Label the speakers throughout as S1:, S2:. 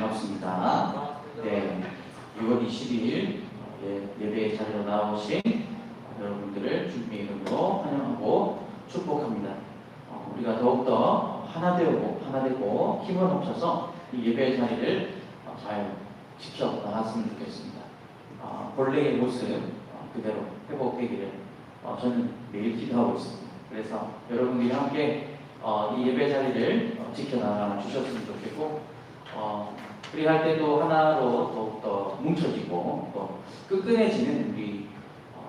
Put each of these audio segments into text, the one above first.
S1: 반갑습니다. 네, 6월 20일 예배의 자리로 나오신 여러분들을 주님의 이름으로 환영하고 축복합니다. 우리가 더욱더 하나 되고 힘을 합쳐서 이 예배의 자리를 잘 지켜나갔으면 좋겠습니다. 본래의 모습 그대로 회복되기를 저는 매일 기도하고 있습니다. 그래서 여러분들이 함께 이 예배 자리를 지켜나가 주셨으면 좋겠고, 그리할 때도 하나로 더욱더 뭉쳐지고 또 끈끈해지는 우리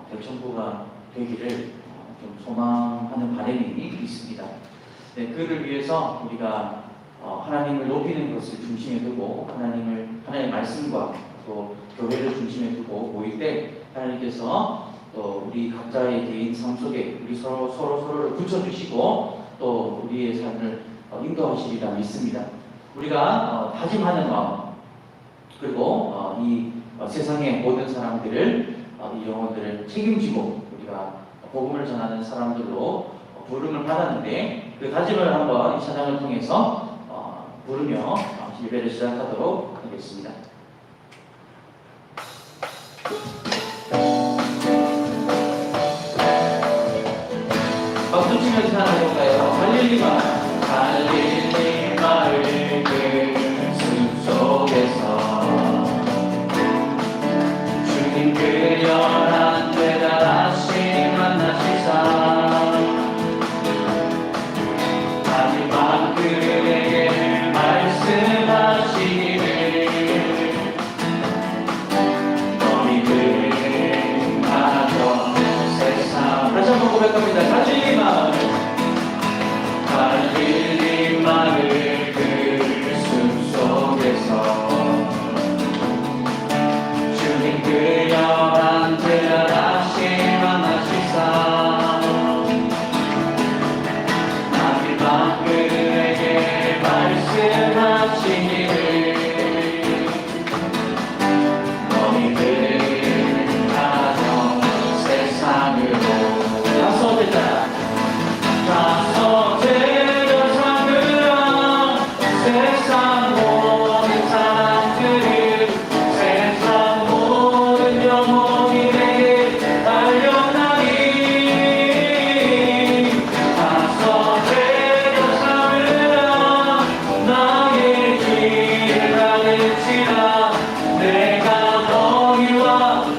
S1: 대청부가 되기를 좀 소망하는 바람이 있습니다. 네, 그를 위해서 우리가 하나님을 높이는 것을 중심에 두고 하나님의 말씀과 또 교회를 중심에 두고 모일 때 하나님께서 또 우리 각자의 개인 삶 속에 우리 서로를 붙여주시고 또 우리의 삶을 인도하시리라 믿습니다. 우리가 다짐하는 마음, 그리고 이 세상의 모든 사람들을 이 영혼들을 책임지고 우리가 복음을 전하는 사람들로 부름을 받았는데, 그 다짐을 한번 이 찬양을 통해서 부르며 예배를 시작하도록 하겠습니다. 박수 치면서 찬양해볼까요? 갈릴리마을 그 숲속에서 주님 그 연한 되다시 만나시사 마지막 그에게 말씀하시기를 너희들은 가져 세상. 다시 한번 고백합니다. 갈릴리마을 그 숲속에서 주님 그 연한 되다시 만나시사 마지막 그에게 말씀하시기를 너희들은 가져 세상으로 다소되자 세상 모든 사람들을 세상 모든 영혼이 내게 달려나니 가서 되려 삼으라 나의 길을 가르치라 내가 너희와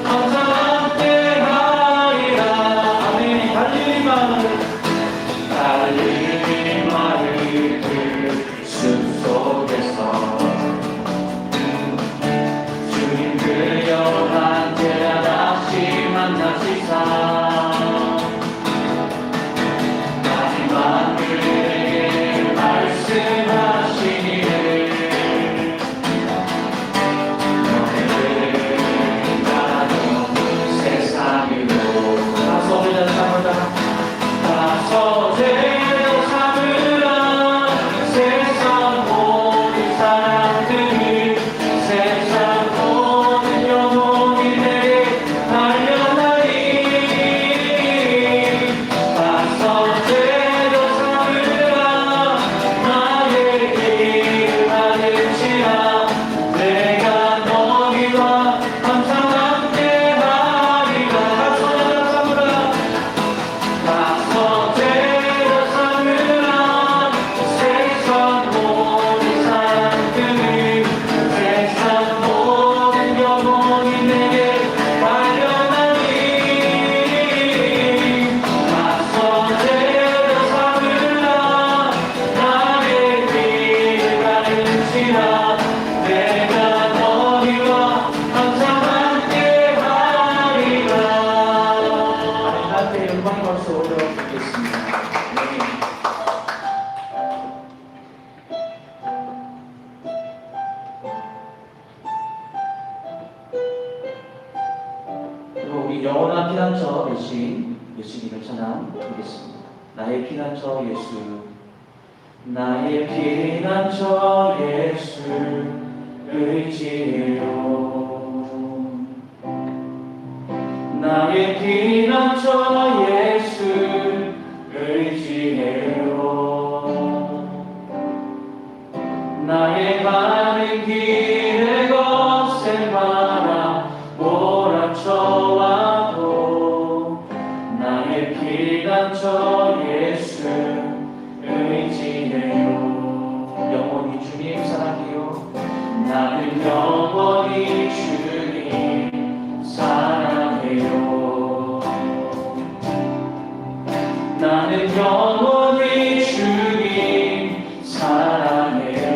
S1: 항상 함께 하리라. 아멘. 갈릴리마을 그 숲속에서 주님 그 연한 되다시 만나시사 마지막 그에게 말씀하시기를 너희들은 가져 세상으로 가서 되려 삼으라 가서 되려 삼으라 세상 모든 사람들이 세상 모든 영혼이 내게 달려나니 가서 되려 삼으라 나의 길을 가르치라 내가 너희와 항상 함께 하리라. 가서 되려 삼으라 가서 되려 삼으라 세상 모든 사람들이 세상 모든 영혼이 내게 달려나니 가서 되려 삼으라 나의 길을 가르치라 내가 너희와 항상 함께 하리라. 하나님께 영광 박수 올려드리겠습니다. 그리고 우리 영원한 피난처 되신 예수님을 찬양하겠습니다. 나의 피난처 예수, 나의 피난처 예수 의지해요. 나의 피난처 예수 의지해요. 나의 가는 길 나는 영원히 주님 사랑해요. 나는 영원히 주님 사랑해요.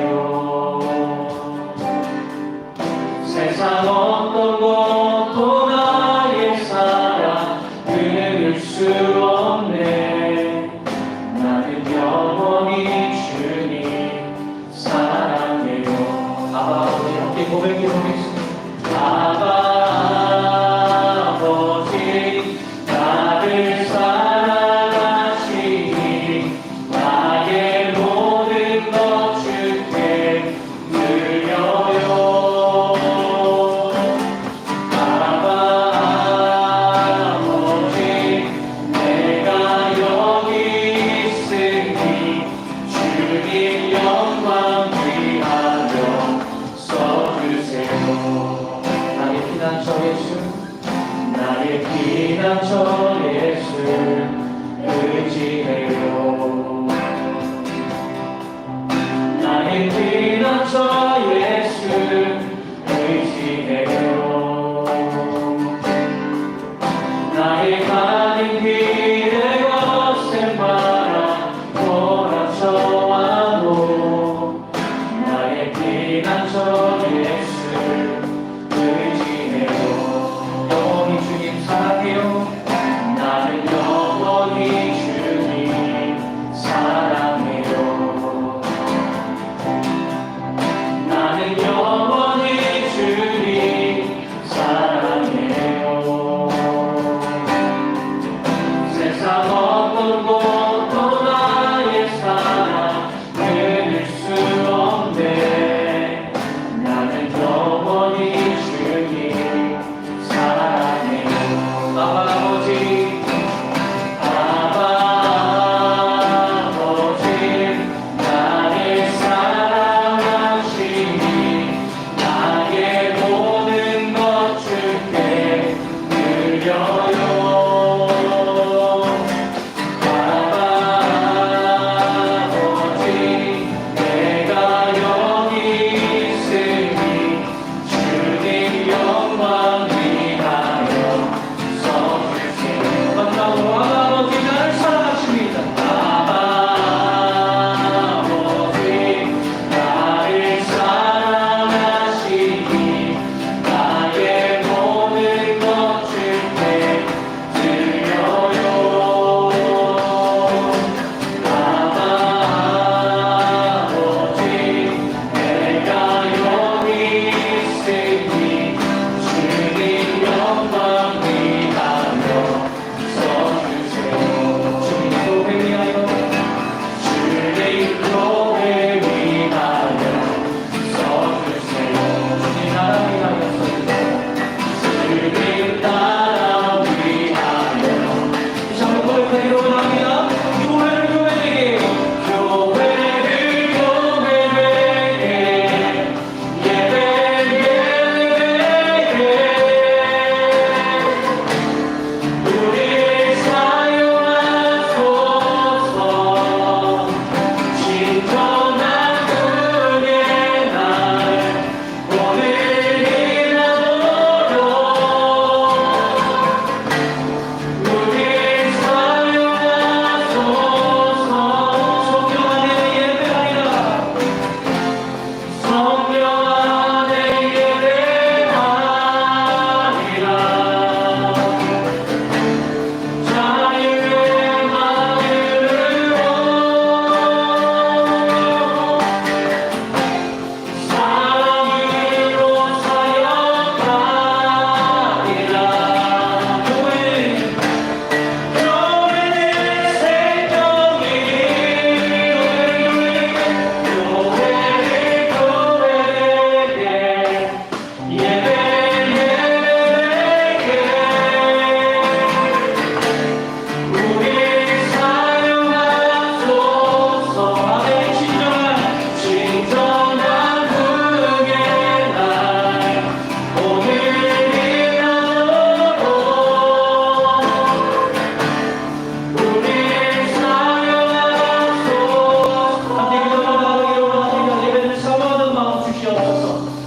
S1: 세상 어떤 것도 나의 사랑 끊을 수 없네. 나는 영원히 주님 사랑해요. 아바 아버지 함께 고백해 보겠습니다. 아바 아버지 나를 사랑하시니 나의 모든 것 주께 드려요. 아바 아버지 내가 여기 있으니 주님 영광 위하여 써주세요. 나의 피난처 예수, 나의 피난처 예수 의지해요. 나의 피난처 예수 의지해요. 나의 가는 길에 거센 바람 몰아쳐와도 나의 피난처 예수 의지해요. 영원히 주님 사랑해요. 나는 영원히 주님 사랑해요. 나는 영원히 주님 사랑해요. 세상 어떤 것도 나의 사랑 끊을 수 없네. 나는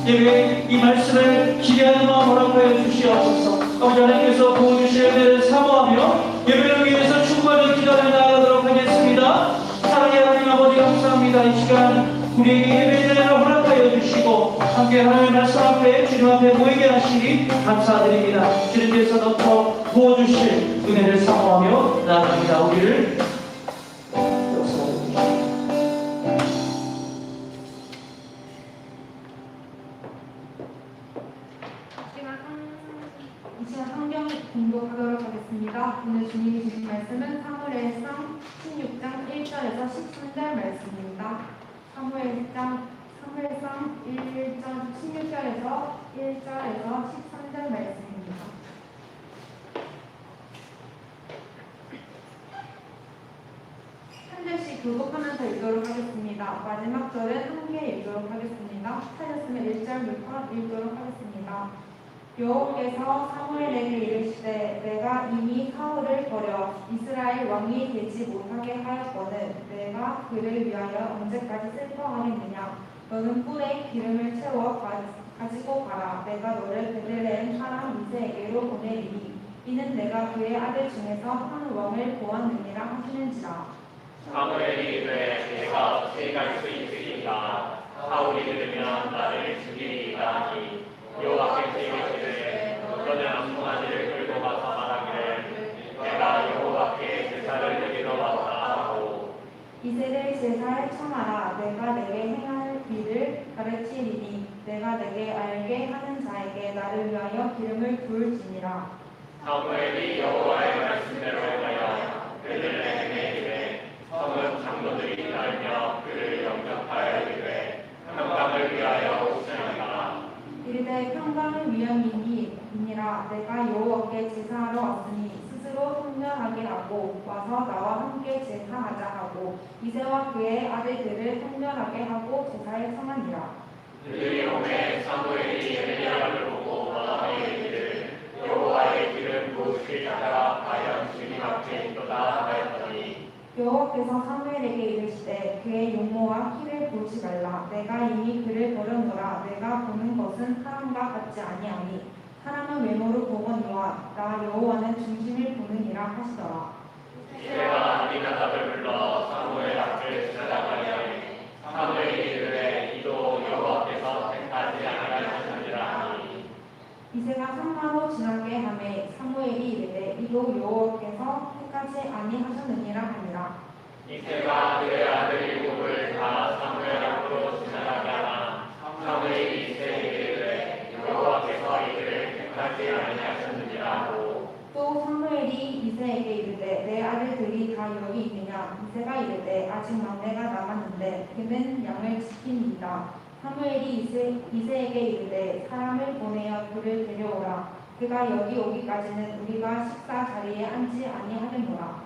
S1: 예배 이 말씀을 기대하는 마음 허락하여 주시옵소서. 아버지 하나님께서 부어주실 예배를 사모하며 예배를 위해서 충만히 기도하며 나아가도록 하겠습니다. 사랑의 하나님 아버지 감사합니다. 이 시간 우리에게 예배를 허락하여 주시고 함께 하나님의 말씀 앞에 주님 앞에 모이게 하시니 감사드립니다. 주님께서 더 부어주실 은혜를 사모하며 나아갑니다. 우리를
S2: 이 시간 성경 공독하도록 하겠습니다. 오늘 주님이 주신 말씀은 사무엘상 16장 1절에서 13절 말씀입니다. 사무엘상 1장 16절에서 1절에서 13절 말씀입니다. 한 절씩 교독하면서 읽도록 하겠습니다. 마지막 절은 함께 읽도록 하겠습니다. 찾았으면 1절부터 읽도록 하겠습니다. 여호와께서 사무엘에게 이르시되 내가 이미 사울을 버려 이스라엘 왕이 되지 못하게 하였거늘 내가 그를 위하여 언제까지 슬퍼하겠느냐. 너는 뿔에 기름을 채워 가지고 가라. 내가 너를 베들레헴 사람 이새에게로 보내리니 이는 내가 그의 아들 중에서 한 왕을 보았느니라 하시는지라.
S3: 사무엘이 이르되 내가 어찌 갈 수 있으리까. 사울이 들으면 나를 죽이리이다 하니 여호와께서 이르시되 너는 암송아지를 끌고 가서 말하기를 내가 여호와께 제사를 드리러 왔다 하고
S2: 이새를 제사에 청하라. 내가 내게 행할 일을 가르치리니 내가 내게 알게 하는 자에게 나를 위하여 기름을 부을지니라.
S3: 사무엘이 여호와의 말씀대로 하여 베들레헴에 이르되 성읍 장로들이 알며 그를 영접하여 이르되 평강을 위하여 옵시니라.
S2: 이르되 평강을 위함이니라. 내가 여호와께 제사하러 왔으니 스스로 성별하게 하고 와서 나와 함께 제사하자 하고 이새와 그의 아들들을 성별하게 하고 제사에 청하니라.
S3: 그들이 오매 사무엘이 엘리야를 보고 마음에 이르기를 여호와의 기름 부으실 자가 과연 주님 앞에 있도다 하였더니
S2: 여호와께서 사무엘에게 이르시되 그의 용모와 키를 보지 말라. 내가 이미 그를 버렸노라. 내가 보는 것은 사람과 같지 아니하니 사람은 외모로 보거니와 나 여호와는 중심을 보느니라 하시더라.
S3: 이새가 아비나답을 불러 사무엘 앞을 지나가니 사무엘이 이르되 이도 여호와께서 택하지 아니하셨느니라 하니
S2: 이새가 산마로 지나게 하매 사무엘이 이르되 이도 여호와께서 택하지 아니하셨느니라 하니라.
S3: 이새가 그의 아들 일곱을 다 사무엘 앞으로 지나가게 하나 사무엘이 이새에게 이르되 여호와께서 이들을 택하지 아니하셨느니라 하고
S2: 또 사무엘이 이새에게 이르되 내 아들들이 다 여기 있느냐. 이새가 이르되 아직 막내가 남았는데 그는 양을 지킵니다. 사무엘이 이새에게 이르되 사람을 보내어 그를 데려오라. 그가 여기 오기까지는 우리가 식사 자리에 앉지 아니하겠노라.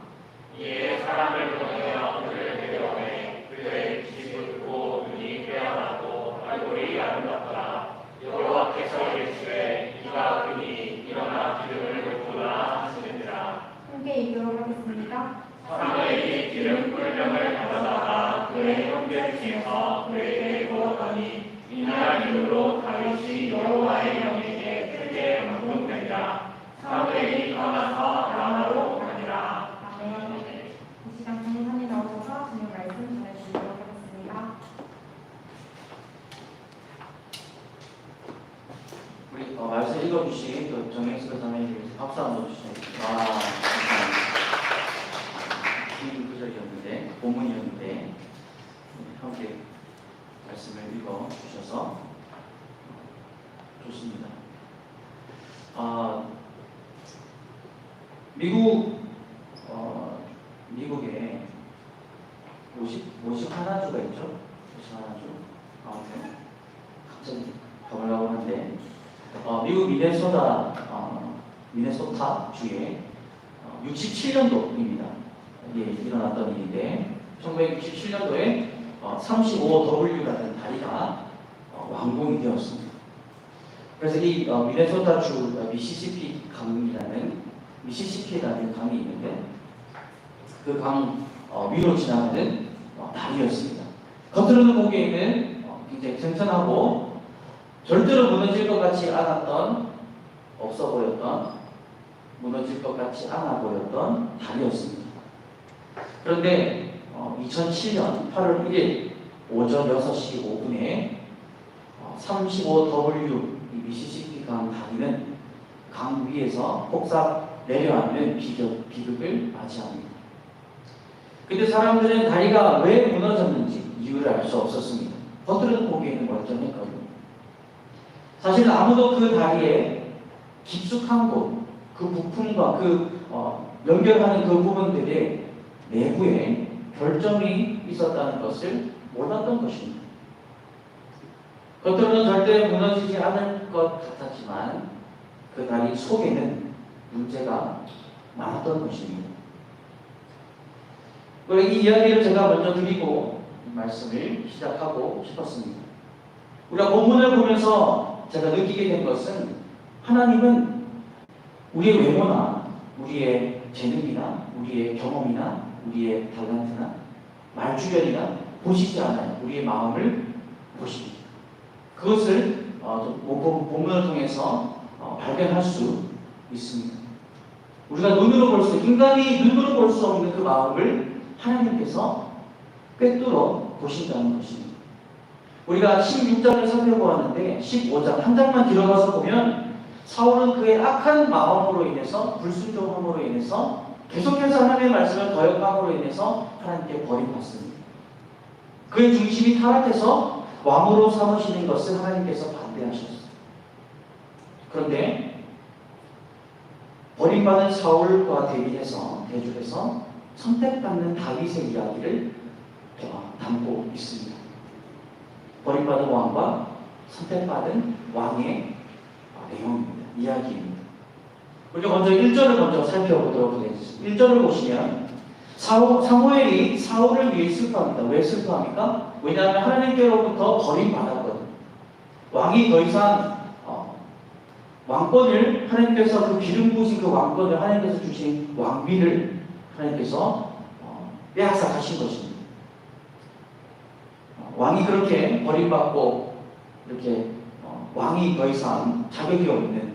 S3: 이에 사람을 보내어 그를 데려오매 그의 입이 붉고 눈이 깨어나고 얼굴이 아름답더라. 여호와께서 이르시되 이가 그니 일어나 기름을 붓구나 하시느니라.
S2: 함께 읽도록 하겠습니다.
S3: 사무엘이 기름 꿀병을 가져다가 그의 형제 중에서 그에게 부었더니 이날 이후로 다윗이 여호와의 명에게 크게 감동되니라. 사무엘이 떠나서 라마로 가니라.
S2: 아멘. 이 시간 강사님 나오셔서 주님 말씀 전해주시도록 하겠습니다.
S1: 우리 말씀 읽어주신 그 정혜수 자매님께서 박수 한번 주시죠. 긴 구절이었는데 본문이었는데 함께 말씀을 읽어주셔서 좋습니다. 미국에 51주가 있죠. 51주. 아무튼 갑자기 가보려고 하는데 미국 미네소타 주에 67년도입니다. 일어났던 일인데 1967년도에 35W라는 다리가 완공이 되었습니다. 그래서 이 미네소타주 미시시피라는 강이 있는데 그 강 위로 지나가는 다리였습니다. 겉으로는 보기에는 굉장히 튼튼하고 절대로 무너질 것 같지 않았던, 없어 보였던, 무너질 것 같지 않아 보였던 다리였습니다. 그런데 2007년 8월 1일 오전 6시 5분에 35W 미시시피 강 다리는 강 위에서 폭삭 내려앉는 비극을 맞이합니다. 근데 사람들은 다리가 왜 무너졌는지 이유를 알 수 없었습니다. 겉으로 보기에는 멀쩡했거든요. 사실 아무도 그 다리에 깊숙한 곳, 그 부품과 연결하는 그 부분들의 내부에 결점이 있었다는 것을 몰랐던 것입니다. 겉으로는 절대 무너지지 않을 것 같았지만 그 다리 속에는 문제가 많았던 것입니다. 이 이야기를 제가 먼저 드리고 말씀을 시작하고 싶었습니다. 우리가 본문을 보면서 제가 느끼게 된 것은 하나님은 우리의 외모나 우리의 재능이나 우리의 경험이나 우리의 탤런트나 말주변이나 보시지 않아요. 우리의 마음을 보십니다. 그것을 본문을 통해서 발견할 수 있습니다. 우리가 눈으로 볼 수, 인간이 눈으로 볼 수 없는 그 마음을 하나님께서 꿰뚫어 보신다는 것입니다. 우리가 16장을 살펴보았는데 15장 한 장만 들어가서 보면 사울은 그의 악한 마음으로 인해서, 불순종함으로 인해서 계속해서 하나님의 말씀을 거역함으로 인해서 하나님께 버림받습니다. 그의 중심이 타락해서 왕으로 삼으시는 것을 하나님께서 반대하셨어요. 그런데 버림받은 사울과 대조해서 선택받는 다윗의 이야기를 담고 있습니다. 버림받은 왕과 선택받은 왕의 내용입니다. 이야기입니다. 우리가 먼저 1절을 먼저 살펴보도록 하겠습니다. 1절을 보시면 사무엘이 사울을 위해 슬퍼합니다. 왜 슬퍼합니까? 왜냐하면 하나님께로부터 버림받았거든요. 왕이 더 이상 왕권을 하나님께서 그 기름 부으신 그 왕권을 하나님께서 주신 왕위를 하나님께서 빼앗아 가신 것입니다. 왕이 그렇게 버림받고 이렇게 왕이 더 이상 자격이 없는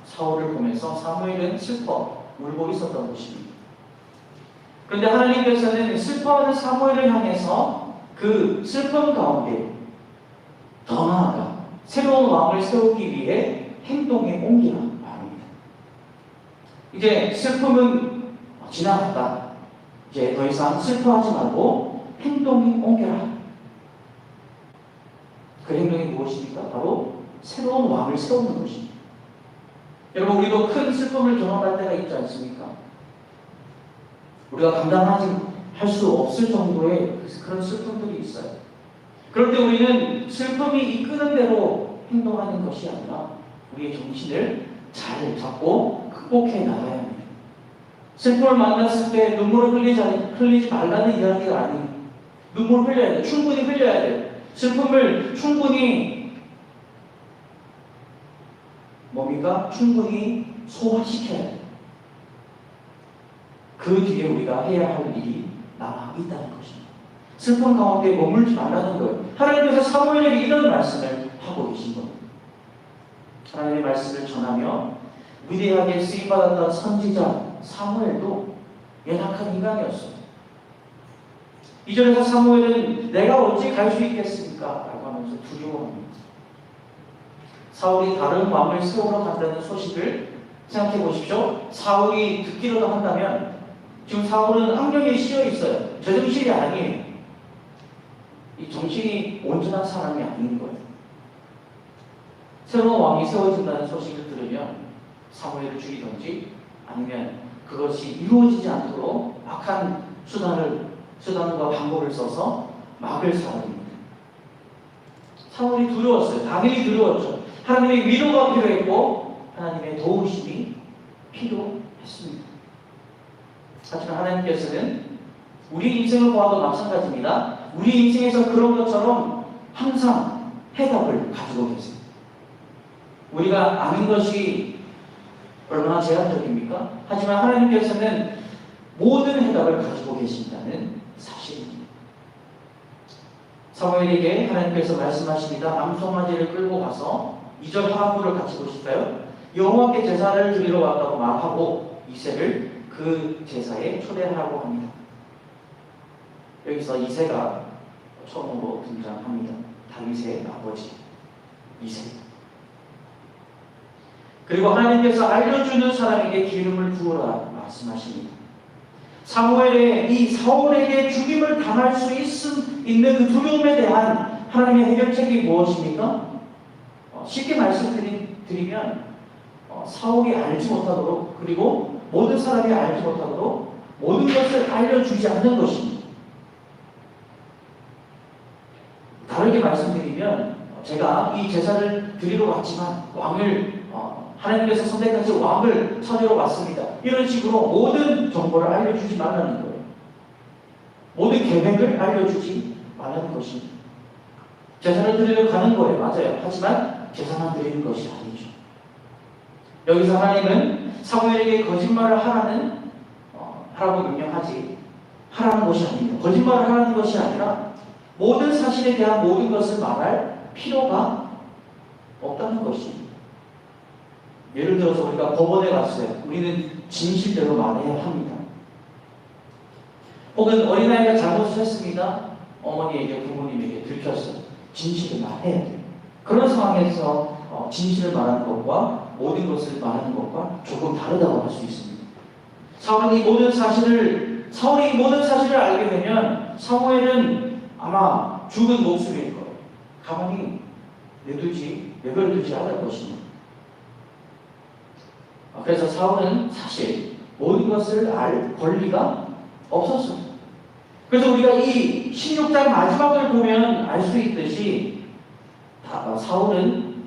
S1: 사울을 보면서 사무엘은 슬퍼 울고 있었던 것입니다. 그런데 하나님께서는 슬퍼하는 사무엘을 향해서 그 슬픔 가운데 더 나아가 새로운 왕을 세우기 위해 행동에 옮기라 말합니다. 이제 슬픔은 지나갔다. 이제 더 이상 슬퍼하지 말고 행동에 옮겨라. 그 행동이 무엇입니까? 바로 새로운 왕을 세우는 것입니다. 여러분, 우리도 큰 슬픔을 경험할 때가 있지 않습니까? 우리가 감당할 수 없을 정도의 그런 슬픔들이 있어요. 그럴 때 우리는 슬픔이 이끄는 대로 행동하는 것이 아니라 우리의 정신을 잘 잡고 극복해 나가야 합니다. 슬픔을 만났을 때 눈물을 흘리지 말라는 이야기가 아니에요. 눈물을 흘려야 돼요. 충분히 흘려야 돼요. 슬픔을 충분히 충분히 소화시켜야 돼요. 그 뒤에 우리가 해야 할 일이 남아 있다는 것입니다. 슬픔 가운데 머물지 말라는 거예요. 하나님께서 사무엘에게 이런 말씀을 하고 계신 겁니다. 하나님의 말씀을 전하며 위대하게 쓰임받았던 선지자 사무엘도 연약한 인간이었어요. 2절에서 사무엘은 내가 어찌 갈 수 있겠습니까? 라고 하면서 두려워합니다. 사울이 다른 왕을 세우러 간다는 소식을 생각해 보십시오. 사울이 듣기로도 한다면 지금 사울은 악령에 씌어 있어요. 제정신이 아니에요. 이 정신이 온전한 사람이 아닌 거예요. 새로운 왕이 세워진다는 소식을 들으면 사무엘을 죽이든지 아니면 그것이 이루어지지 않도록 악한 수단과 방법을 써서 막을 사람입니다. 사울이 두려웠어요. 당연히 두려웠죠. 하나님의 위로가 필요했고 하나님의 도우심이 필요했습니다. 하지만 하나님께서는 우리 인생을 보아도 마찬가지입니다. 우리 인생에서 그런 것처럼 항상 해답을 가지고 계세요. 우리가 아는 것이 얼마나 제한적입니까? 하지만 사무엘에게 하나님께서 말씀하십니다. 암송아지를 끌고 가서 2절 하반부를 같이 보실까요? 여호와께 제사를 드리러 왔다고 말하고 이새를 그 제사에 초대하라고 합니다. 여기서 이새가 처음으로 등장합니다. 다윗의 아버지 이새. 그리고 하나님께서 알려주는 사람에게 기름을 부으라 말씀하십니다. 사무엘의 이 사울에게 죽임을 당할 수 있는 그 두려움에 대한 하나님의 해결책이 무엇입니까? 쉽게 말씀드리면 사울이 알지 못하도록, 그리고 모든 사람이 알지 못하도록 모든 것을 알려주지 않는 것입니다. 다르게 말씀드리면 제가 이 제사를 드리러 왔지만 하나님께서 선택하신 왕을 찾으러 왔습니다. 이런 식으로 모든 정보를 알려주지 말라는 거예요. 모든 계획을 알려주지 말라는 것입니다. 제사를 드리러 가는 거예요. 맞아요. 하지만 제사만 드리는 것이 아니죠. 여기서 하나님은 사무엘에게 거짓말을 하라고 하라는 것이 아닙니다. 거짓말을 하라는 것이 아니라 모든 사실에 대한 모든 것을 말할 필요가 없다는 것입니다. 예를 들어서 우리가 법원에 갔어요. 우리는 진실대로 말해야 합니다. 혹은 어린아이가 잘못을 했습니다. 어머니에게 부모님에게 들켰어요. 진실을 말해야 돼요. 그런 상황에서 진실을 말하는 것과 모든 것을 말하는 것과 조금 다르다고 할 수 있습니다. 사울이 이 모든 사실을 알게 되면 사무엘은 아마 죽은 목숨일 거예요. 가만히 내버려두지 않을 것입니다. 그래서 사울은 사실 모든 것을 알 권리가 없었어요. 그래서 우리가 이 16장 마지막을 보면 알 수 있듯이 사울은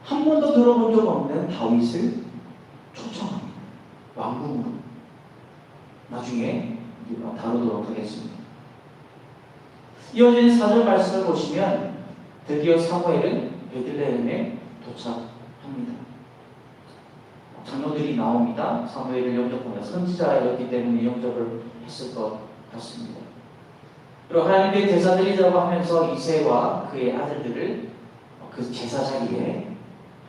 S1: 한 번도 들어본 적 없는 다윗을 초청합니다. 왕궁으로. 나중에 다루도록 하겠습니다. 이어진 4절 말씀을 보시면 드디어 사무엘은 베들레헴에 도착합니다. 장로들이 나옵니다. 사무엘을 영접합니다. 선지자였기 때문에 영접을 했을 것 같습니다. 그리고 하나님께 제사 드리자고 하면서 이새와 그의 아들들을 그 제사 자리에,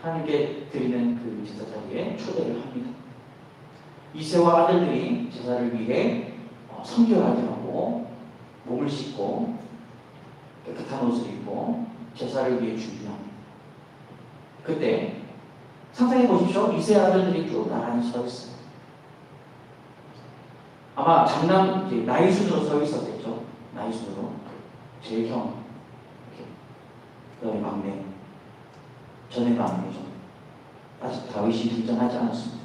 S1: 하나님께 드리는 그 제사 자리에 초대를 합니다. 이새와 아들들이 제사를 위해 성결하게 하고 몸을 씻고 깨끗한 옷을 입고 제사를 위해 준비합니다. 그때 상상해 보십시오. 이새 아들들이 쭉 나란히 서 있어요. 아마 나이 순으로 서 있었겠죠. 나이 순으로. 제일 형, 그다음에 막내, 전에 막내죠. 아직 다윗이 등장하지 않았습니다.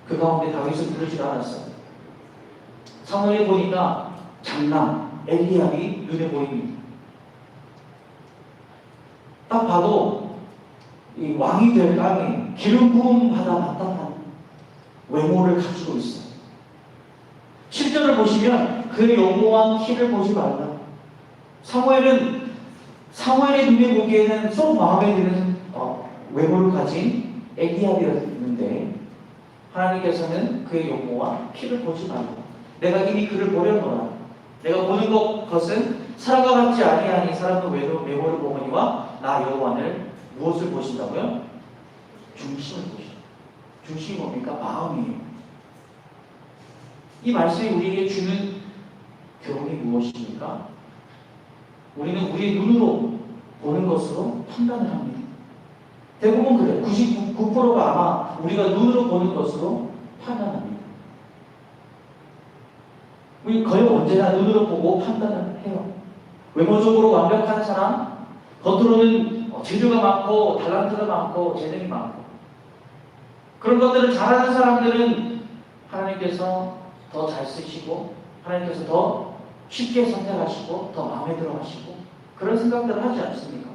S1: 그 가운데 다윗을 부르지 않았어요. 사무엘에 보니까 장남 엘리압이 눈에 보입니다. 딱 봐도 이 왕이 될 땅에 기름 부음 받아 마땅한 외모를 가지고 있어요. 7절을 보시면 그의 영롱한 키를 보지 말라. 사무엘의 눈에 보기에는 쏙 마음에 드는 외모를 가진 엘리압이었는데 하나님께서는 그의 용모와 키를 보지 말라. 내가 이미 그를 보려노라. 내가 보는 것은 사람과 같지 아니하니 사람도 외모를 보거니와 나 여호와를 무엇을 보신다고요? 중심을 보시죠. 중심이 뭡니까? 마음이에요. 이 말씀이 우리에게 주는 교훈이 무엇입니까? 우리는 우리의 눈으로 보는 것으로 판단을 합니다. 대부분 그래요. 99%가 아마 우리가 눈으로 보는 것으로 판단합니다. 우리 거의 언제나 눈으로 보고 판단을 해요. 외모적으로 완벽한 사람, 겉으로는 재주가 많고 달란트가 많고 재능이 많고 그런 것들을 잘하는 사람들은 하나님께서 더 잘 쓰시고 하나님께서 더 쉽게 선택하시고 더 마음에 들어 하시고 그런 생각들을 하지 않습니까?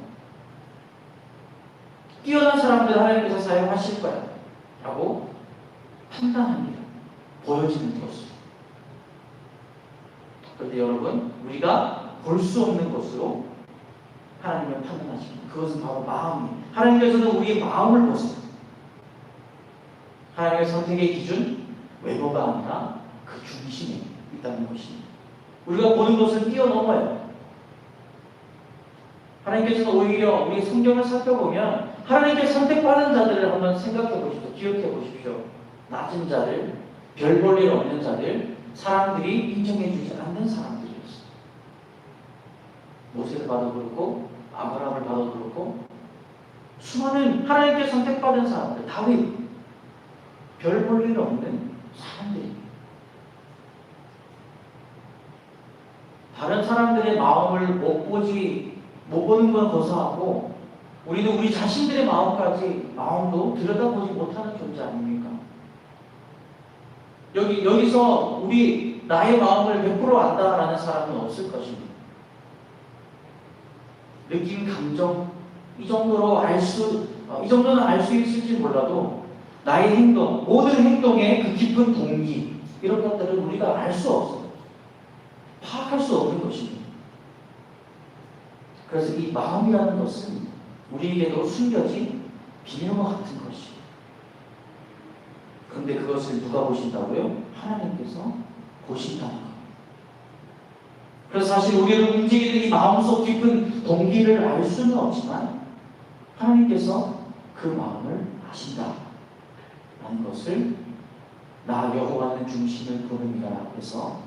S1: 뛰어난 사람들 하나님께서 사용하실 거야 라고 판단합니다. 보여지는 것으로. 그런데 여러분, 우리가 볼 수 없는 것으로 하나님을 판단하십니다. 그것은 바로 마음이에요. 하나님께서는 우리의 마음을 보세요. 하나님의 선택의 기준, 외모가 아니라 그 중심에 있다는 것입니다. 우리가 보는 것을 뛰어넘어요. 하나님께서는 오히려 우리 성경을 살펴보면 하나님께서 선택받은 자들을 한번 생각해 보십시오. 기억해 보십시오. 낮은 자들, 별 볼 일 없는 자들, 사람들이 인정해 주지 않는 사람들이었어요. 모세를 봐도 그렇고 아브라함을 봐도 그렇고 수많은 하나님께 선택받은 사람들, 다윗, 별 볼 일 없는 사람들입니다. 다른 사람들의 마음을 못 보는 건 고사하고 우리는 우리 자신들의 마음도 들여다보지 못하는 존재 아닙니까? 여기서 나의 마음을 100% 안다라는 사람은 없을 것입니다. 느낌, 감정, 이 정도는 알 수 있을지 몰라도 나의 행동, 모든 행동의 그 깊은 동기, 이런 것들은 우리가 알 수 없어요. 파악할 수 없는 것입니다. 그래서 이 마음이라는 것은 우리에게도 숨겨진 비밀과 같은 것이에요. 그런데 그것을 누가 보신다고요? 하나님께서 보신다는 거예요. 그래서 사실 우리를 움직이는 이 마음속 깊은 동기를 알 수는 없지만 하나님께서 그 마음을 아신다라는 것을 나 여호와는 중심을 보름이라 해서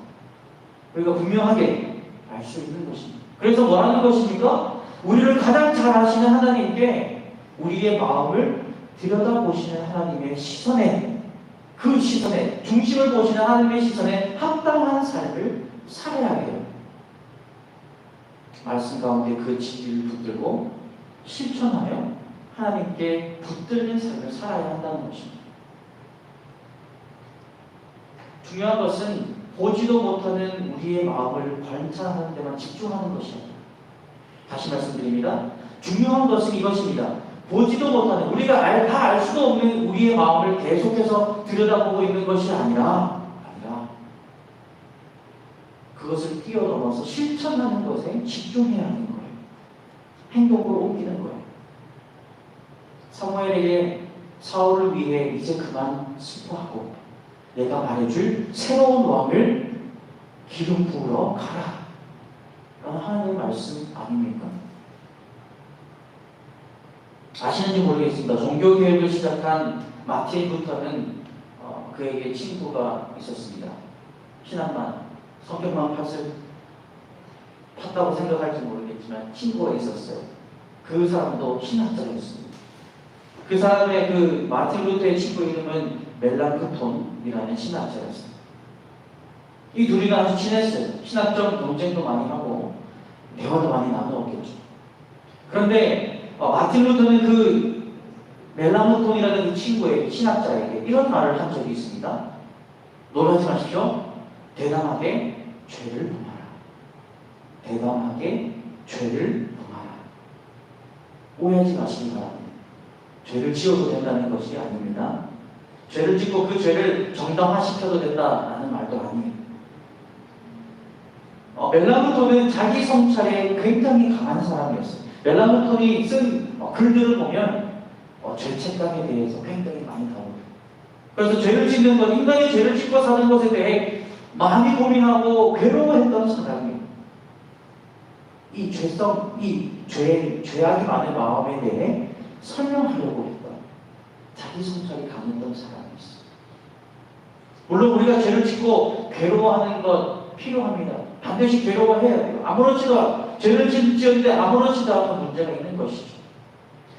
S1: 우리가 분명하게 알 수 있는 것입니다. 그래서 뭐라는 것입니까? 우리를 가장 잘 아시는 하나님께 우리의 마음을 들여다보시는 하나님의 시선에, 그 시선에, 중심을 보시는 하나님의 시선에 합당한 삶을 살아야 해요. 말씀 가운데 그 진리를 붙들고 실천하며 하나님께 붙들는 삶을 살아야 한다는 것입니다. 중요한 것은 보지도 못하는 우리의 마음을 관찰하는 데만 집중하는 것입니다. 다시 말씀드립니다. 중요한 것은 이것입니다. 보지도 못하는, 우리가 다 알 수도 없는 우리의 마음을 계속해서 들여다보고 있는 것이 아니라 그것을 뛰어넘어서 실천하는 것에 집중해야 하는 거예요. 행동으로 옮기는 거예요. 사무엘에게 사울을 위해 이제 그만 슬퍼하고 내가 말해줄 새로운 왕을 기름 부으러 가라 라는 하나님의 말씀 아닙니까? 아시는지 모르겠습니다. 종교개혁을 시작한 마틴 루터는 그에게 친구가 있었습니다. 신앙만, 성경만 팠다고 생각할지 모르겠지만 친구가 있었어요. 그 사람도 신학자였습니다. 그 사람의 그 마틴 루터의 친구 이름은 멜랑크톤이라는 신학자였어요. 이 둘이 아주 친했어요. 신학적 논쟁도 많이 하고 대화도 많이 나누었겠죠. 그런데 마틴 루터는 그 멜랑크톤이라는 그 친구에게, 신학자에게 이런 말을 한 적이 있습니다. 놀라지 마십시오. 대담하게 죄를 범하라. 대담하게 죄를 범하라. 오해하지 마시기 바랍니다. 죄를 지어도 된다는 것이 아닙니다. 죄를 짓고 그 죄를 정당화시켜도 된다라는 말도 아닙니다. 멜랑크톤은 자기 성찰에 굉장히 강한 사람이었어요. 멜랑크톤이 쓴 글들을 보면 죄책감에 대해서 굉장히 많이 다룹니다. 그래서 죄를 짓는 것, 인간이 죄를 짓고 사는 것에 대해 많이 고민하고 괴로워했던 사람이에요. 이 죄악이 많은 마음에 대해 설명하려고 했던, 자기 성찰이 강했던 사람이었어요. 물론 우리가 죄를 짓고 괴로워하는 것 필요합니다. 반드시 괴로워해야 돼요. 죄를 지었는데 아무렇지도 않은 문제가 있는 것이죠.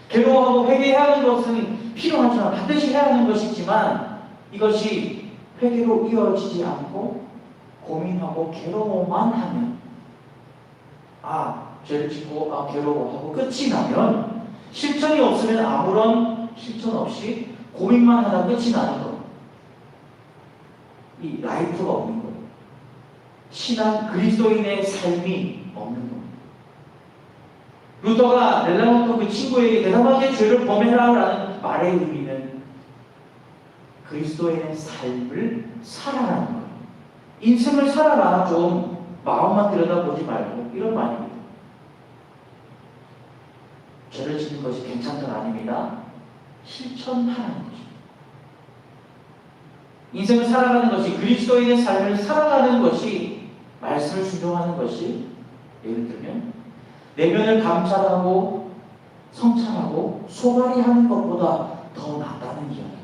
S1: 괴로워하고 회개해야 하는 것은 필요하지만 반드시 해야 하는 것이지만 이것이 회개로 이어지지 않고 고민하고 괴로워만 하면 죄를 짓고 괴로워하고 끝이 나면 실천이 없으면 아무런 실천 없이 고민만 하다 끝이 나는 것. 이 라이프가 없는 거예요. 신앙 그리스도인의 삶이 없는 겁니다. 루터가 멜랑크톤 그 친구에게 대담하게 죄를 범해라라는 말의 의미는 그리스도인의 삶을 살아라는 거예요. 인생을 살아라. 좀 마음만 들여다보지 말고 이런 말입니다. 죄를 짓는 것이 괜찮은 건 아닙니다. 실천하라는 거죠. 인생을 살아가는 것이, 그리스도인의 삶을 살아가는 것이, 말씀을 순종하는 것이, 예를 들면 내면을 감찰하고 성찰하고 소갈이하는 것보다 더 낫다는 이야기입니다.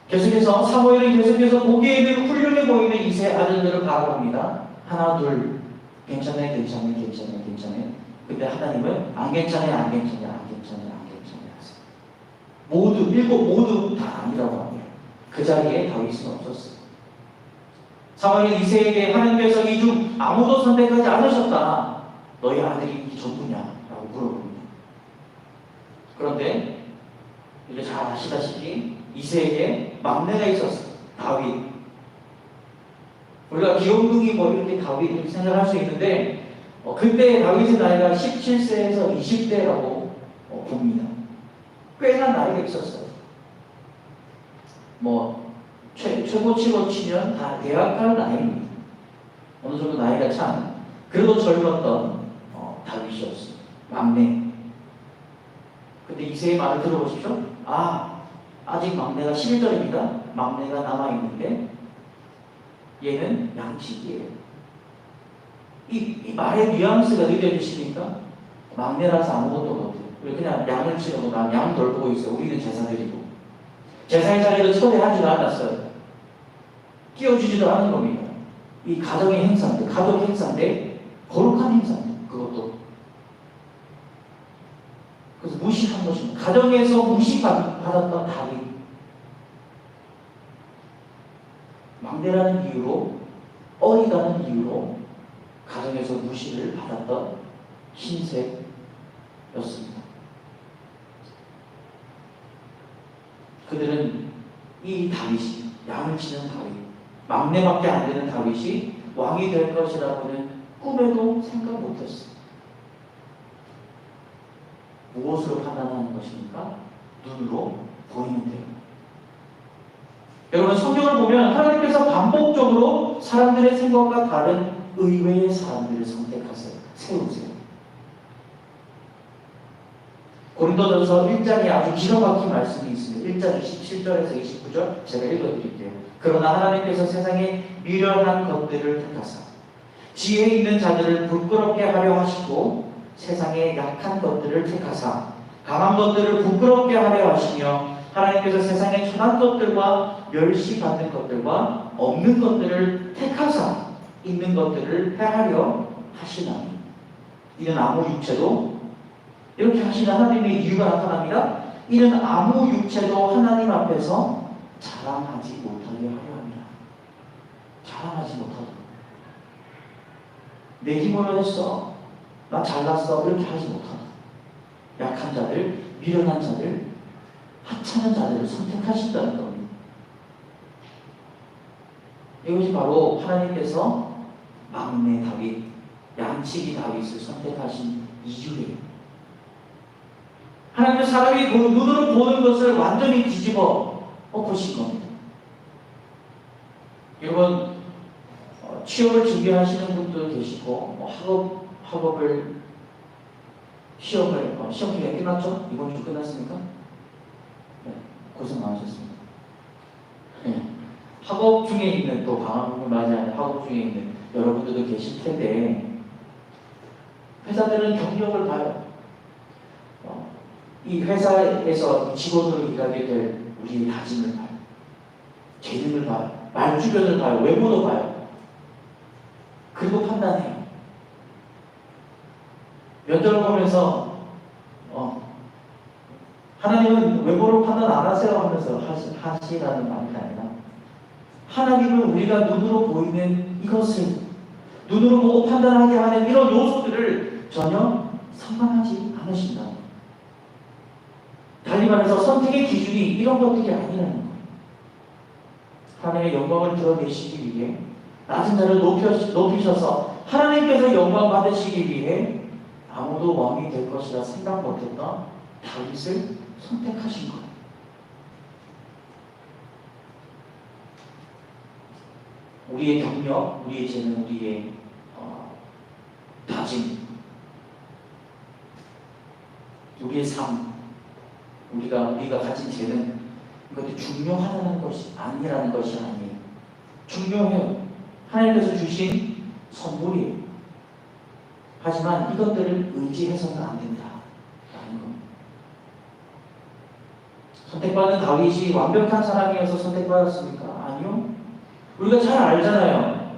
S1: 계속해서 사무엘은 계속해서 보기에는 훌륭해 보이는 이세 아들들을 바라봅니다. 하나 둘 괜찮네 괜찮네 괜찮네 괜찮네. 근데 하나님은 안 괜찮네 안 괜찮네 안 괜찮네 안 괜찮네 하세요. 모두 일곱 모두 다 아니라고 합니다. 그 자리에 다윗은 없었어요. 사무엘은 이세에게 하나님께서 이 중 아무도 선택하지 않으셨다. 너희 아들이 전부냐? 라고 물어봅니다. 그런데 이제 잘 아시다시피 이세에게 막내가 있었어요. 다윗. 우리가 귀염둥이 뭐 이렇게 다윗 이렇게 생각할 수 있는데 그때 다윗의 나이가 17세에서 20대라고 봅니다. 꽤나 나이가 있었어요. 뭐 최고치로 치면 다 대학 갈 나이입니다. 어느 정도 나이가 참 그래도 젊었던 다윗이었습니다. 막내. 근데 이세의 말을 들어보십시오. 아직 막내가 11절입니다. 막내가 남아있는데 얘는 양치기예요. 이 말의 뉘앙스가 느껴지십니까? 막내라서 아무것도 못해요. 그냥 양을 치려고 난 양 돌보고 있어요. 우리는 제사드리고. 제사의 자리도 초대하지도 않았어요. 끼워주지도 않은 겁니다. 이 가정의 행사인데, 가족 행사인데, 거룩한 행사인데, 그것도. 그래서 무시한 것입니다. 가정에서 무시받았던 다윗. 막내라는 이유로, 어리다는 이유로, 가정에서 무시를 받았던 신세였습니다. 그들은 이 다윗이, 양을 치는 다윗, 막내밖에 안 되는 다윗이 왕이 될 것이라고는 꿈에도 생각 못했어요. 무엇으로 판단하는 것입니까? 눈으로 보이는 대로. 여러분 성경을 보면 하나님께서 반복적으로 사람들의 생각과 다른 의외의 사람들을 선택하세요. 세우세요. 고린도전서 1장에 아주 기가 막힌 말씀이 있습니다. 1장 27절에서 29절 제가 읽어드릴게요. 그러나 하나님께서 세상에 미련한 것들을 택하사 지혜 있는 자들을 부끄럽게 하려 하시고 세상에 약한 것들을 택하사 강한 것들을 부끄럽게 하려 하시며 하나님께서 세상에 천한 것들과 멸시받는 것들과 없는 것들을 택하사 있는 것들을 해하려 하시나니 이는 아무 육체도 이렇게 하시는 하나님의 이유가 나타납니다. 이는 아무 육체도 하나님 앞에서 자랑하지 못하게 하려 합니다. 자랑하지 못하도록. 내 힘으로 했어. 나 잘났어. 이렇게 하지 못하도록. 약한 자들, 미련한 자들, 하찮은 자들을 선택하신다는 겁니다. 이것이 바로 하나님께서 막내 다윗, 양치기 다윗을 선택하신 이유예요. 하나님은 사람이 눈으로 보는 것을 완전히 뒤집어 엎으신 겁니다. 여러분 취업을 준비하시는 분도 계시고 학업을 시험 기간이 끝났죠? 이번 주 끝났습니까? 네, 고생 많으셨습니다. 네. 학업 중에 있는 또 방학을 맞이하는 학업 중에 있는 여러분들도 계실 텐데 회사들은 경력을 봐요. 이 회사에서 직원으로 일하게 될 우리의 다짐을 봐요. 재능을 봐요. 말주변을 봐요. 외모도 봐요. 그리고 판단해요. 면접을 보면서 하나님은 외모로 판단 안 하세요 하면서 하시라는 말이 아니라 하나님은 우리가 눈으로 보이는 이것을 눈으로 보고 판단하게 하는 이런 요소들을 전혀 상관하지 않으신다. 달리 말해서 선택의 기준이 이런 것들이 아니라는 거예요. 하나님의 영광을 드러내시기 위해 낮은 자를 높이셔서 하나님께서 영광 받으시기 위해 아무도 왕이 될 것이라 생각 못했던 다윗을 선택하신 거예요. 우리의 경력, 우리의 재능, 우리의 다짐, 우리의 삶, 우리가 가진 재능, 이것도 중요하다는 것이 아니라는 것이 아니에요. 중요해요. 하나님께서 주신 선물이에요. 하지만 이것들을 의지해서는 안 된다. 라는 겁니다. 선택받은 다윗이 완벽한 사람이어서 선택받았습니까? 아니요. 우리가 잘 알잖아요.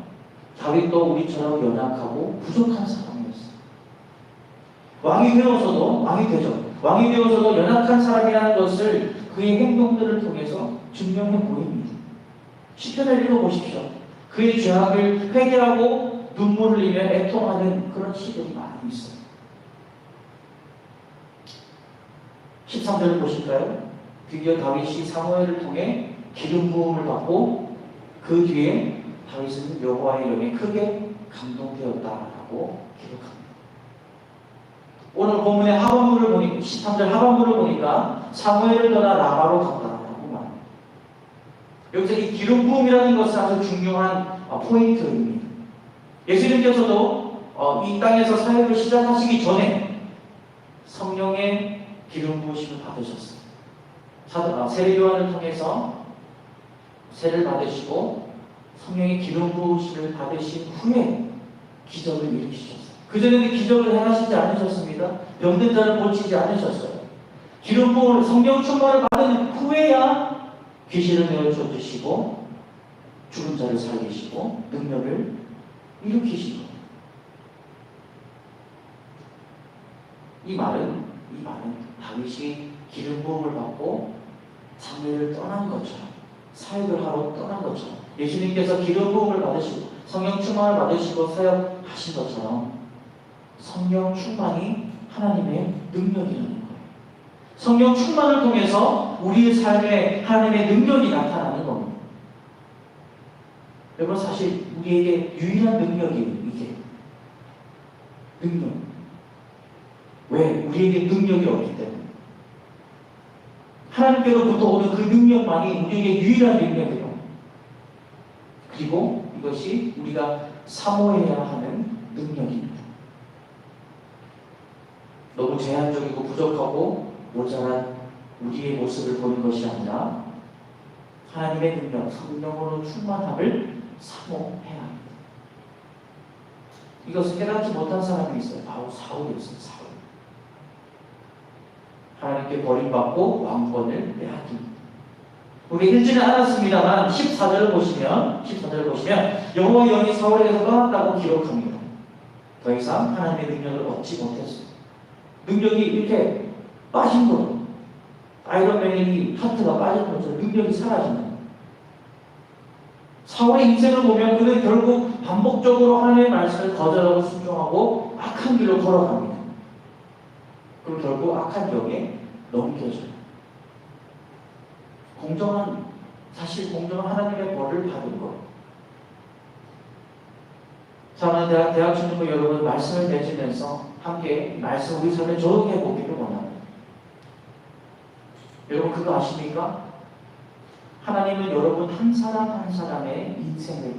S1: 다윗도 우리처럼 연약하고 부족한 사람이었어요. 왕이 되어서도, 왕이 되죠. 왕이 되어서도 연약한 사람이라는 것을 그의 행동들을 통해서 증명해 보입니다. 시편을 읽어보십시오. 그의 죄악을 회개하고 눈물을 흘리며 애통하는 그런 시들이 많이 있어요. 13절을 보실까요? 드디어 다윗이 사무엘을 통해 기름 부음을 받고 그 뒤에 다윗은 여호와의 영에 크게 감동되었다라고 기록합니다. 오늘 본문의 하반부를 보니까 13절 하반부를 보니까 사무엘을 떠나 라마로 갔다라고 말합니다. 여기서 이 기름 부음이라는 것은 아주 중요한 포인트입니다. 예수님께서도 이 땅에서 사역을 시작하시기 전에 성령의 기름 부으심을 받으셨어요. 세례 요한을 통해서 세례를 받으시고 성령의 기름 부으심을 받으신 후에 기적을 일으키셨어요. 그전에는 기적을 행하시지 않으셨습니다. 병든 자를 고치지 않으셨어요. 기름 부음을 성령 충만을 받은 후에야 귀신을 내어줘 주시고 죽은 자를 살리시고 능력을 일으키시고 이 말은 다윗이 기름 부음을 받고 사무엘을 떠난 것처럼 사역을 하러 떠난 것처럼 예수님께서 기름 부음을 받으시고 성령 충만을 받으시고 사역하신 것처럼 성령 충만이 하나님의 능력이라는 거예요. 성령 충만을 통해서 우리의 삶에 하나님의 능력이 나타나는 겁니다. 여러분 사실 우리에게 유일한 능력이에요. 이게 능력. 왜? 우리에게 능력이 없기 때문에. 하나님께로부터 오는 그 능력만이 우리에게 유일한 능력이에요. 그리고 이것이 우리가 사모해야 하는 능력입니다. 너무 제한적이고 부족하고 모자란 우리의 모습을 보는 것이 아니라 하나님의 능력, 성령으로 충만함을 사모해야 합니다. 이것을 깨닫지 못한 사람이 있어요. 바로 사울이었어요. 사울. 하나님께 버림받고 왕권을 빼앗깁니다. 우리 읽지는 않았습니다만 14절을 보시면 여호와의 영이 사울에게서 떠났다고 기록합니다. 더 이상 하나님의 능력을 얻지 못했어요. 능력이 이렇게 빠진 거예요. 아이론맨이 하트가 빠진 것처럼 능력이 사라진 거예요. 사울의 인생을 보면 그는 결국 반복적으로 하나님의 말씀을 거절하고 순종하고 악한 길로 걸어갑니다. 그리고 결국 악한 영에 넘겨져요. 사실 공정한 하나님의 벌을 받은 거예요. 사랑하는 대학 친구 여러분, 말씀을 맺으면서 함께 말씀 우리 삶에 적용해 보기를 원합니다. 여러분 그거 아십니까? 하나님은 여러분 한 사람 한 사람의 인생을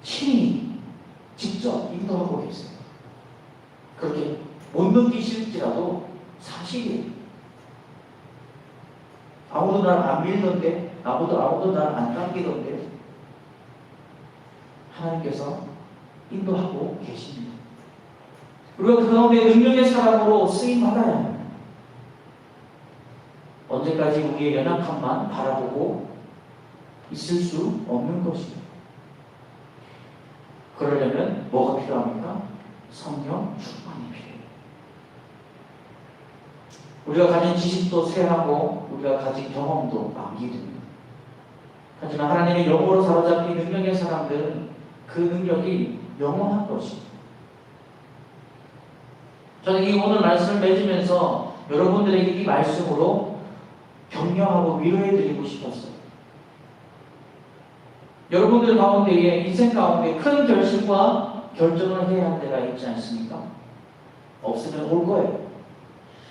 S1: 친히 직접 인도하고 계세요. 그렇게 못 느끼실지라도 사실이에요. 아무도 날 안 밀던데, 아무도 날 안 당기던데 하나님께서 인도하고 계십니다. 우리가 그 가운데 능력의 사람으로 쓰임받아야 합니다. 언제까지 우리의 연약함만 바라보고 있을 수 없는 것입니다. 그러려면 뭐가 필요합니까? 성령 충만이 필요해요. 우리가 가진 지식도 쇠하고 우리가 가진 경험도 남기됩니다. 하지만 하나님의 영으로 사로잡힌 능력의 사람들은 그 능력이 영원한 것입니다. 저는 이 오늘 말씀을 맺으면서 여러분들에게 이 말씀으로 격려하고 위로해드리고 싶었어요. 여러분들 가운데에 인생 가운데 큰 결심과 결정을 해야 할 때가 있지 않습니까? 없으면 올 거예요.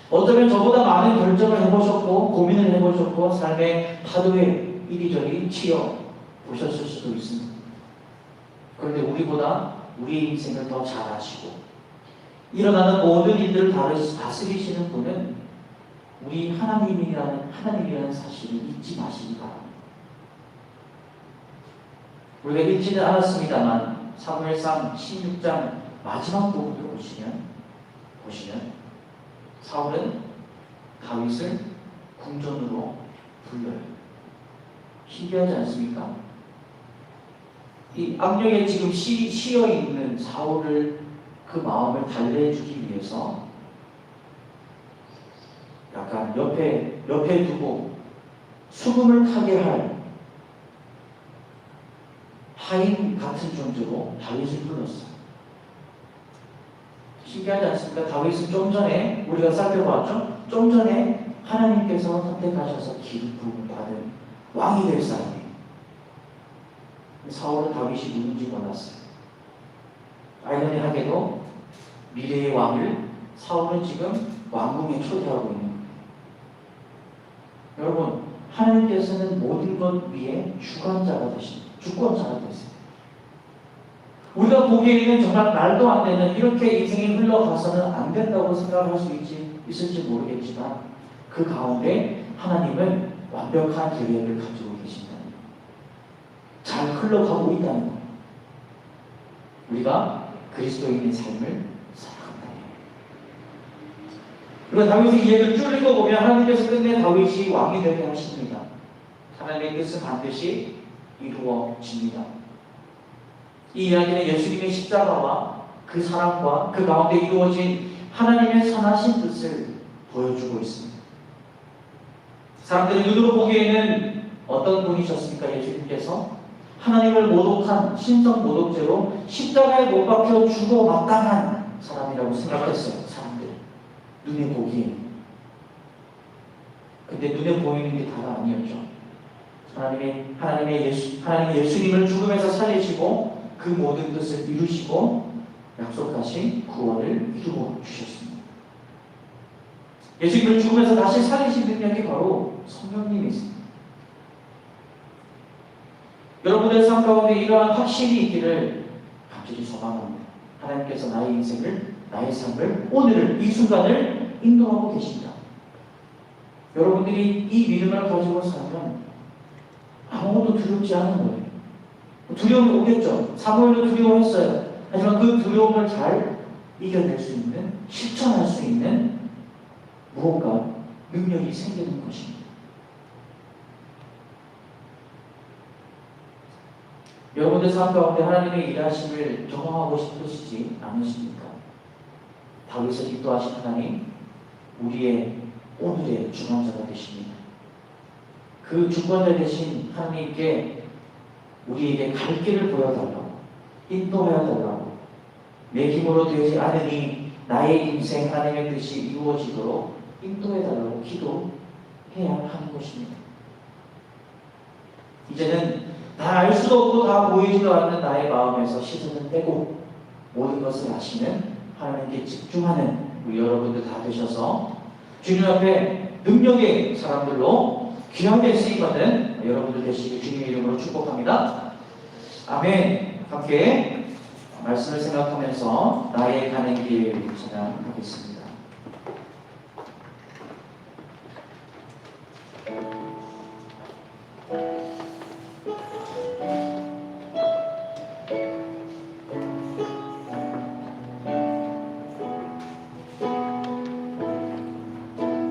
S1: 어쩌면 저보다 많은 결정을 해보셨고 고민을 해보셨고 삶의 파도에 이리저리 치여 보셨을 수도 있습니다. 그런데 우리보다 우리의 인생을 더 잘 아시고 일어나는 모든 일들을 다스리시는 분은 우리 하나님이라는 사실을 잊지 마시기 바랍니다. 우리가 읽지는 않았습니다만 사무엘상 16장 마지막 부분을 보시면 사울은 다윗을 궁전으로 불러요. 신기하지 않습니까? 이 악령에 지금 시여 있는 사울을 그 마음을 달래주기 위해서 약간 옆에 두고 수금을 타게 할 하인 같은 존재로 다윗을 불렀어요. 신기하지 않습니까? 다윗은 좀 전에 우리가 살펴봤죠? 좀 전에 하나님께서 선택하셔서 기름 부음을 받은 왕이 될 사람이에요. 사울은 다윗이 누군지 몰랐어요. 아이러니하게도 미래의 왕을 사울은 지금 왕궁에 초대하고 있는 거예요. 여러분, 하나님께서는 모든 것 위에 주관자가 되십니다. 주권자가 되세요. 우리가 보기에는 정말 말도 안 되는 이렇게 인생이 흘러가서는 안 된다고 생각할 수 있을지 모르겠지만 그 가운데 하나님은 완벽한 계획을 가지고 계신다는 거예요. 잘 흘러가고 있다는 거예요. 우리가 그리스도인의 삶을 살아간다. 그리고 다윗의 이야기를 쭉 읽어보면 하나님께서 끝내 다윗이 왕이 되게 하십니다. 하나님의 뜻은 반드시 이루어집니다. 이 이야기는 예수님의 십자가와 그 사랑과 그 가운데 이루어진 하나님의 선하신 뜻을 보여주고 있습니다. 사람들이 눈으로 보기에는 어떤 분이셨습니까? 예수님께서 하나님을 모독한 신성 모독죄로 십자가에 못 박혀 죽어 마땅한 사람이라고 생각했어요. 사람들 눈에 보기에는. 근데 눈에 보이는 게 다가 아니었죠. 하나님의 예수님을 죽음에서 살리시고 그 모든 뜻을 이루시고 약속하신 구원을 이루어 주셨습니다. 예수님을 죽음에서 다시 살리신 능력이 바로 성령님이십니다. 여러분의 삶 가운데 이러한 확신이 있기를 간절히 소망합니다. 하나님께서 나의 인생을, 나의 삶을, 오늘을, 이 순간을 인도하고 계십니다. 여러분들이 이 믿음을 가지고 살면 아무것도 두렵지 않은 거예요. 두려움이 오겠죠. 사무엘도 두려워했어요. 하지만 그 두려움을 잘 이겨낼 수 있는, 실천할 수 있는 무언가 능력이 생기는 것입니다. 여러분들 삶 가운데 하나님의 일하심을 경험하고 싶으시지 않으십니까? 다윗을 인도하신 하나님, 우리의 오늘의 주관자가 되십니다. 그 주관자 되신 하나님께 우리에게 갈 길을 보여달라고, 인도하여 달라고, 내 힘으로 되지 않으니 나의 인생 하나님의 뜻이 이루어지도록 인도해달라고 기도해야 하는 것입니다. 이제는 다 알 수도 없고 다 보이지도 않는 나의 마음에서 시선을 떼고 모든 것을 아시는 하나님께 집중하는 우리 여러분들 다 되셔서 주님 앞에 능력의 사람들로 귀하게 쓰임받는 여러분들 되시길 주님의 이름으로 축복합니다. 아멘. 함께 말씀을 생각하면서 나의 가는 길 찬양하겠습니다.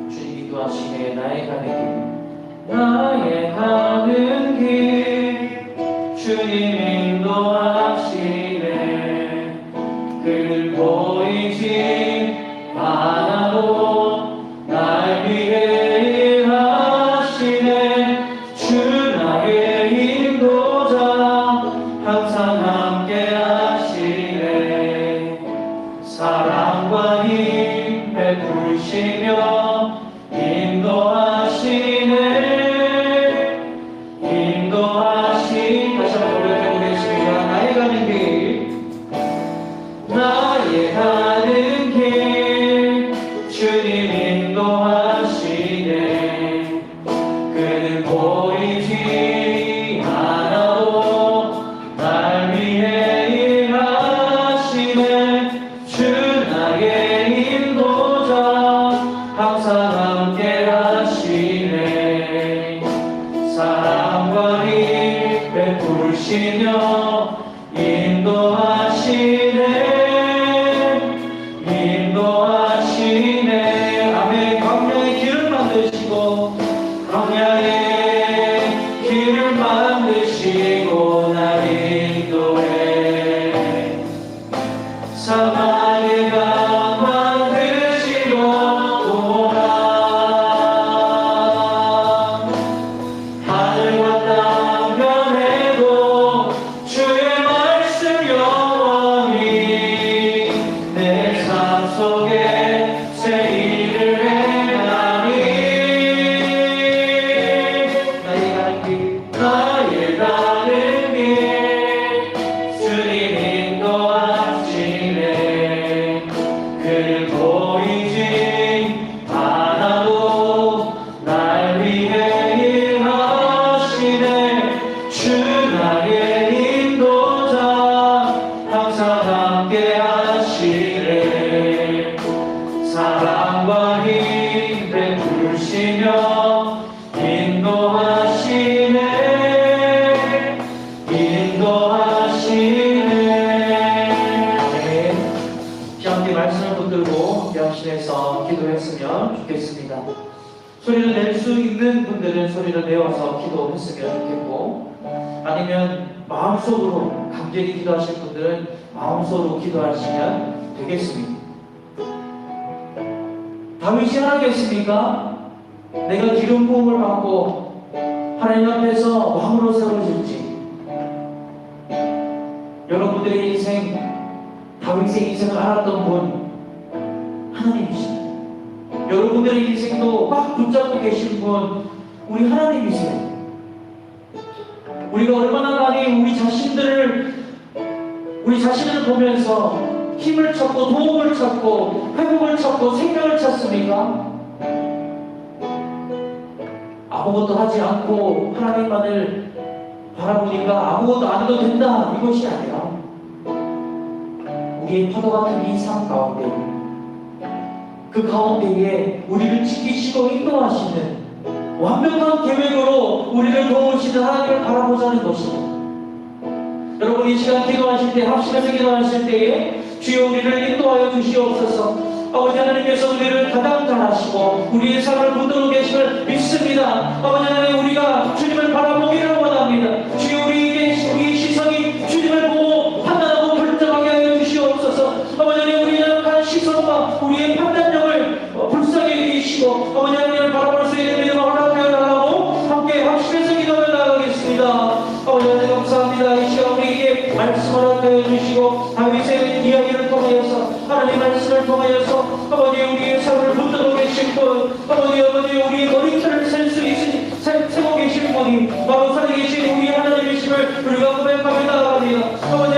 S1: 주님 인도하시네 나의 가는 길, 나의 가는 길 주님 인도하시네. 그는 보이지 않아도 날 위해 일하시네. 주 나의 인도자 항상 함께 하시네. 사랑과 힘 베푸시며 인도하시네. 다시 한번 고백해보겠습니다. 나의 가는 길, 나의 가는 길 주님 인도하시네. 그는 보이지 않아도 날 위해 일하시네. 주 나의 인도자 항상 함께 하시네. 사랑과 힘 베푸시며 인도하시네. 주셨으면 좋겠습니다. 소리를 낼 수 있는 분들은 소리를 내어서 기도했으면 좋겠고, 아니면 마음속으로 간절히 기도하실 분들은 마음속으로 기도하시면 되겠습니다. 다윗이 하나겠습니까? 내가 기름 부음을 받고 하나님 앞에서 왕으로 세워질지, 여러분들의 인생, 다윗의 인생을 알았던 분 하나님이십니다. 여러분들의 인생도 꽉 붙잡고 계신 분 우리 하나님이세요. 우리가 얼마나 많이 우리 자신을 보면서 힘을 찾고 도움을 찾고 회복을 찾고 생명을 찾습니까? 아무것도 하지 않고 하나님만을 바라보니까 아무것도 안 해도 된다, 이것이 아니라 우리의 파도 같은 이 삶 가운데, 그 가운데에 우리를 지키시고 인도하시는 완벽한 계획으로 우리를 도우시는 하나님을 바라보자는 것입니다. 여러분, 이 시간 기도하실 때, 합심해서 기도하실 때에 주여 우리를 인도하여 주시옵소서. 아버지 하나님께서 우리를 가장 잘 아시고 우리의 삶을 붙들고 계심을 믿습니다. 아버지 하나님, 우리가 주님을 바라보기를 원합니다. 주여 우리의 시선이 주님을 보고 판단하고 결정하게 하여 주시옵소서. 아버지 하나님, 우리의 약한 시선과 우리의 판단력을 불쌍히 여기시고 아버지 하나님을 바라볼 수 있는 믿음을 허락하여 달라고 함께 합심해서 기도하며 나가겠습니다. 아버지 하나님 감사합니다. 이 시간 우리에게 말씀을 허락하여 주시고 다윗의 이야기를 통하여서 하나님 말씀을 통하여서 아버지 우리의 삶을 붙들고 계신 분, 아버지 우리의 머리털을 세고 계신 분이 바로 살아계신 우리 하나님이심을 우리가 고백하며 나아갑니다. 아버지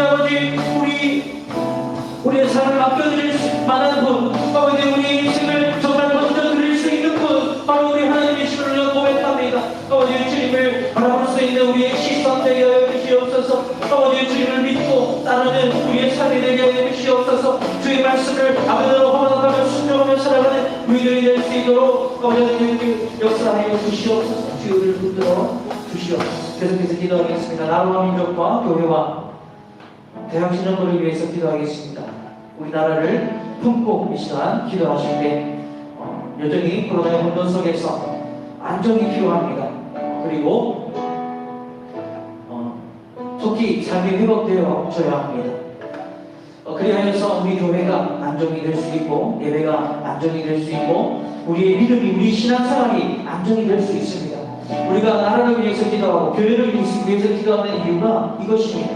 S1: 우리의 삶을 맡겨드릴 만한 분, 아버지 우리의 인생을 정말 던져드릴 수 있는 분, 바로 우리 하나님이심을 우리가 고백합니다. 아버지 주님을 바라볼 수 있는 우리의 시선 되게 하여 주시옵소서. 아버지 주님을 믿고 따르는 우리의 삶이 되게 하여 주시옵소서. 주의 말씀을 아버지로 허락하며 순종하며 살아가는 우리들이 될 수 있도록 아버지 하나님 역사하여 주시옵소서. 주를 붙들어 주시옵소서. 계속해서 기도하겠습니다. 나라와 민족과 교회와 대학신령들을 위해서 기도하겠습니다. 우리나라를 품고 이 시간 기도하실 때 여전히 코로나의 혼돈 속에서 안정이 필요합니다. 그리고 속히 삶이 회복되어 줘야 합니다. 그리하여서 우리 교회가 안정이 될 수 있고 예배가 안정이 될 수 있고 우리의 믿음이, 우리 신앙생활이 안정이 될 수 있습니다. 우리가 나라를 위해서 기도하고 교회를 위해서 기도하는 이유가 이것입니다.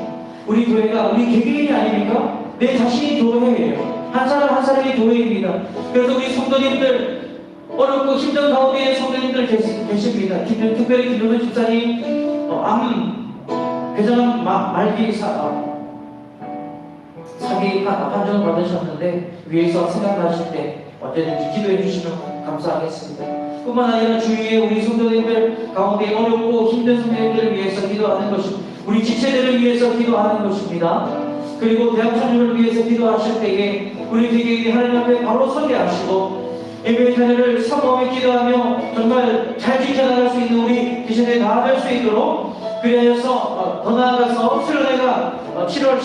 S1: 우리 교회가 우리 개개인이 아닙니까? 내 자신이 교회예요. 한 사람 한 사람이 교회입니다. 그래서 우리 성도님들, 어렵고 힘든 가운데에 성도님들 계십니다. 특별히 김효도 집사님 암 회장 말기 사기 판정을 받으셨는데 위에서 생각나실 때 언제든지 기도해 주시면 감사하겠습니다. 뿐만 아니라 주위에 우리 성도님들 가운데 어렵고 힘든 성도님들을 위해서 기도하는 것이 우리 지체들을 위해서 기도하는 것입니다. 그리고 대학생들을 위해서 기도하실 때에 우리 개개인이 하나님 앞에 바로 서게 하시고 예배의 자리를 사모하며 기도하며 정말 잘 지켜나갈 수 있는 우리 기신에 나아갈 수 있도록, 그리하여서 더 나아가서 수련회가 7월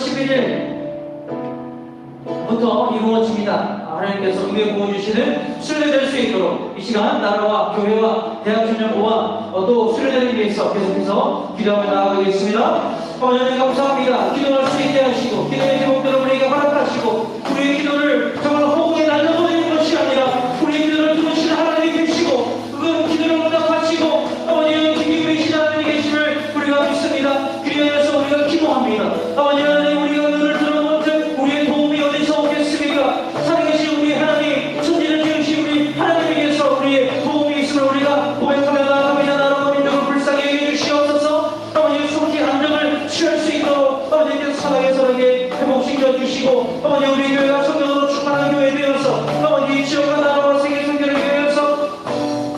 S1: 11일부터 이루어집니다. 하나님께서 우리에게 보여주시는 수련회 될 수 있도록 이 시간 나라와 교회와 대학신령부와 또 수련회를 위해서 계속해서 기도하며 나아가겠습니다. 하나님 감사합니다. 기도할 수 있게 하시고 기도의 제목들을 우리에게 허락하시고 우리의 기도를 정말 허공에 날려보내는 것이 아니라 우리의 기도를 들으시는 하나님이 계시고 그 기도를 응답하시고 아버지의 기도이신 하나님이 계심을 우리가 믿습니다. 그리하여서 우리가 기도합니다. 아버지 하나님, 우리가 눈을 들어보면 우리의 도움이 어디서 오겠습니까? 살아계신 우리 하나님, 천지를 지으신 우리 하나님에게서 우리의 도움이 있음을 우리가 고백하며 나아갑니다. 나라와 민족을 불쌍히 여겨 주시옵소서. 아버지 속히 안정을 취할 수 있도록 아버지께서 살아계서에게 회복시켜 주시고 아버지 우리 교회가 성령으로 충만한 교회 되어서 아버지 지역과 나라와 세계 선교를 위하여서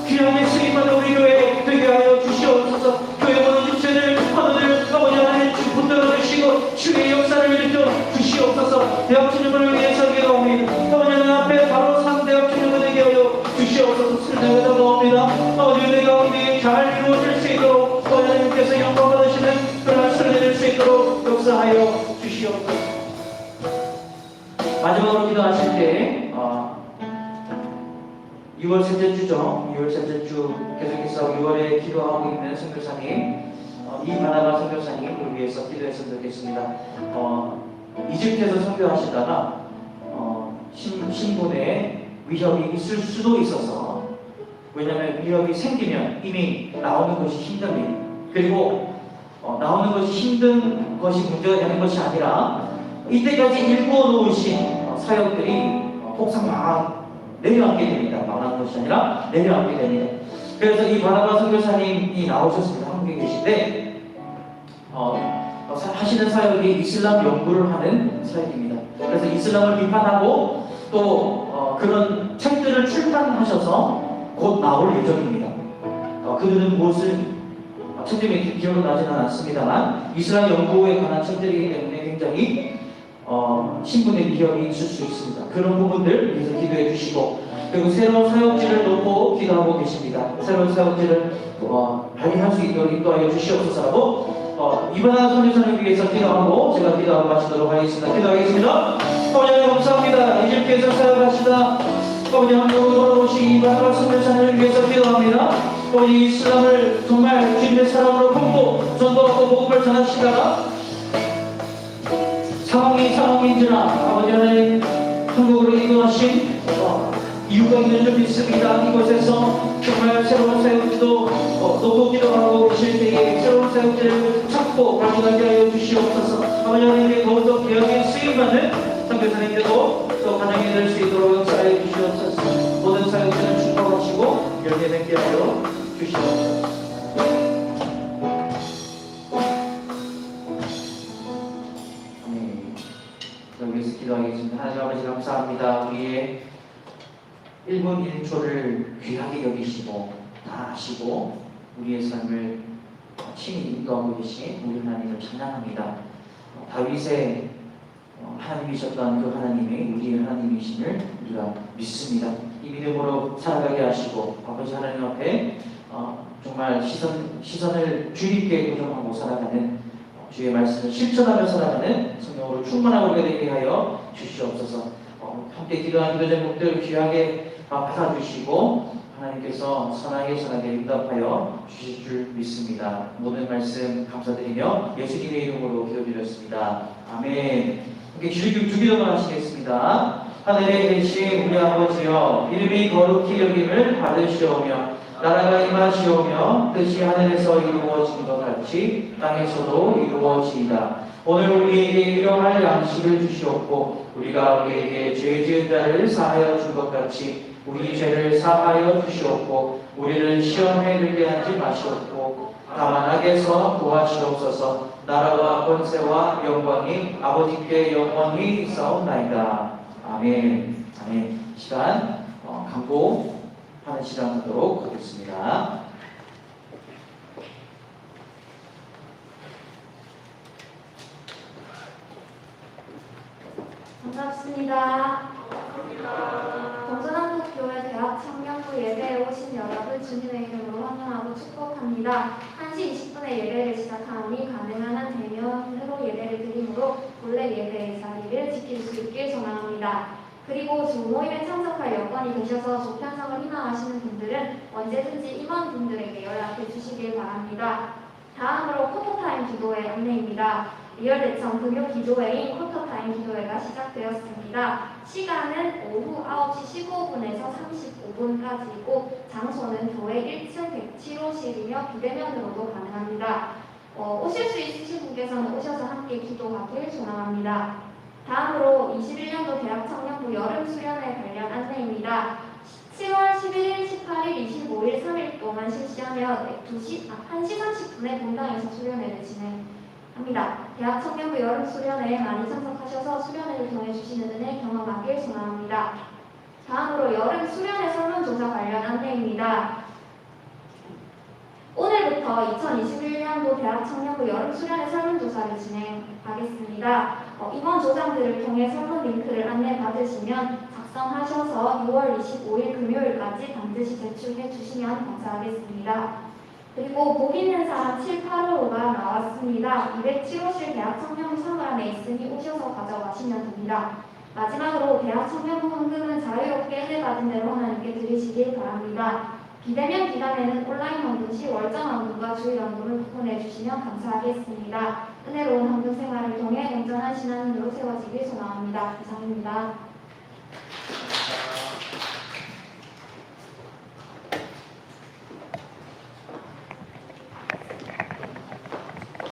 S1: 귀하게 쓰임받는 우리 교회 되게 하여 주시옵소서. 교회 모든 집체들 하늘을 아버지 하나님 붙들어 주시고 주의 역사를 일으켜 주시옵소서. 대학주님을 위해서 기도합니다. 아버지 하나님 앞에 바로 상 대학주님을 되게 하여 주시옵소서. 슬내가 다가옵니다. 아버지 은혜 가운데 잘 이루어질 수 있도록 아버지 하나님께서 영광 받으시는 그런 수련회 될 수 있도록 역사하여 주시옵소서. 마지막으로 기도하실 때 6월 6월 셋째 주죠. 6월 셋째 주 계속해서 6월에 기도하고 있는 선교사님, 이바나바 선교사님을 위해서 기도했으면 좋겠습니다. 이집트에서 선교하시다가 신분의 위협이 있을 수도 있어서, 왜냐하면 위협이 생기면 이미 나오는 것이 힘듭니다. 그리고 나오는 것이 힘든 것이 문제가 되는 것이 아니라 이때까지 일구어 놓으신 사역들이 폭삭 막 내려앉게 됩니다. 망하는 것이 아니라 내려앉게 됩니다. 그래서 이 바나바 선교사님이 나오셨습니다. 한국에 계신데 하시는 사역이 이슬람 연구를 하는 사역입니다. 그래서 이슬람을 비판하고 또 그런 책들을 출판하셔서 곧 나올 예정입니다. 그들은 무엇을 책들이 기억은 나지는 않습니다만 이슬람 연구에 관한 책들이기 때문에 굉장히 신분의 위협이 있을 수 있습니다. 그런 부분들 위해서 기도해 주시고, 그리고 새로운 사역지를 놓고 기도하고 계십니다. 새로운 사역지를 발휘할 수 있도록 인도하여 주시옵소서라고 이바나 선교사를 위해서 기도하고 제가 기도하고 마치도록 하겠습니다. 기도하겠습니다. 아버지 감사합니다. 이집트에서 사역하시다 아버지 한국으로 오신 이바나 선교사를 위해서 기도합니다. 아버지 이슬람을 정말 주님의 사랑으로 품고 전도하고 복음을 전하시다가 상황인지라 아버지 하나님 한국으로 인도하신 이유가 있는 줄 믿습니다. 이곳에서 정말 새로운 사역지도 놓고 기도하고 계실 때에 새로운 사역지를 찾고 발견하게 하여 주시옵소서. 아버지 하나님께 더욱더 귀하게 쓰임받는 선교사님들도 또 가정이 될 수 있도록 역사하여 주시옵소서. 모든 사역지는 축복하시고 열매 맺게 하여 주시옵소서. 위해서 기도하겠습니다. 하나님 아버지 감사합니다. 우리의 1분 1초를 귀하게 여기시고 다 아시고 우리의 삶을 친히 인도하고 계신 우리 하나님을 찬양합니다. 다윗의 하나님이셨던 그 하나님이 우리의 하나님이심을 우리가 믿습니다. 이 믿음으로 살아가게 하시고 아버지 하나님 앞에 정말 시선을 주님께 고정하고 살아가는 주의 말씀을 실천하며 살아가는 성령으로 충만하고 되게 하여 주시옵소서. 함께 기도한 기도 제목들 귀하게 받아주시고 하나님께서 선하게 응답하여 주실 줄 믿습니다. 모든 말씀 감사드리며 예수님의 이름으로 기도드렸습니다. 아멘. 함께 주기도 기도만 하시겠습니다. 하늘에 계신 우리 아버지여, 이름이 거룩히 여김을 받으시오며 나라가 임하시오며 뜻이 하늘에서 이루어진 것 같이 땅에서도 이루어지이다. 오늘 우리에게 일용할 양식을 주시옵고 우리가 우리에게 죄 지은 자를 사하여 준 것 같이 우리 죄를 사하여 주시옵고 우리를 시험에 들게 하지 마시옵고 다만 악에서 구하시옵소서. 나라와 권세와 영광이 아버지께 영원히 있사옵나이다. 아멘. 아멘. 시간 강구하는 시간 하도록 하겠습니다.
S4: 반갑습니다. 동서남북교회 대학 청년부 예배에 오신 여러분 주님의 이름으로 환영하고 축복합니다. 1시 20분에 예배를 시작하니 가능한 한 대면으로 예배를 드리므로 본래 예배의 자리를 지킬 수 있길 소망합니다. 그리고 주모임에 참석할 여건이 되셔서 조편성을 희망하시는 분들은 언제든지 임원분들에게 연락해 주시길 바랍니다. 다음으로 쿼터타임 기도회 안내입니다. 리얼대청 금요 기도회인 쿼터타임 기도회가 시작되었습니다. 시간은 오후 9시 15분에서 35분까지이고 장소는 교회 1층 107호실이며 비대면으로도 가능합니다. 오실 수 있으신 분께서는 오셔서 함께 기도하길 소망합니다. 다음으로 21년도 대학 청년부 여름 수련회 관련 안내입니다. 10월 11일, 18일, 25일 3일 동안 실시하며 1시 30분에 본당에서 수련회를 진행합니다. 대학 청년부 여름 수련회에 많이 참석하셔서 수련회를 통해 주시는 은혜 경험하길 소망합니다. 다음으로 여름 수련회 설문조사 관련 안내입니다. 오늘부터 2021년도 대학 청년부 여름 수련회 설문조사를 진행하겠습니다. 임원 조장들을 통해 설문 링크를 안내받으시면 작성하셔서 6월 25일 금요일까지 반드시 제출해 주시면 감사하겠습니다. 그리고 복 있는 사람 7, 8호로가 나왔습니다. 207호실 대학 청년부 사물 안에 있으니 오셔서 가져가시면 됩니다. 마지막으로 대학 청년부 헌금은 자유롭게 은혜 받은 대로 하나님께 드리시길 바랍니다. 비대면 기간에는 온라인 헌금 시 월정 헌금과 주일 헌금을 구분해 주시면 감사하겠습니다. 은혜로운 헌금 생활을 통해 온전한 신앙인으로 세워지길 소망합니다. 이상입니다.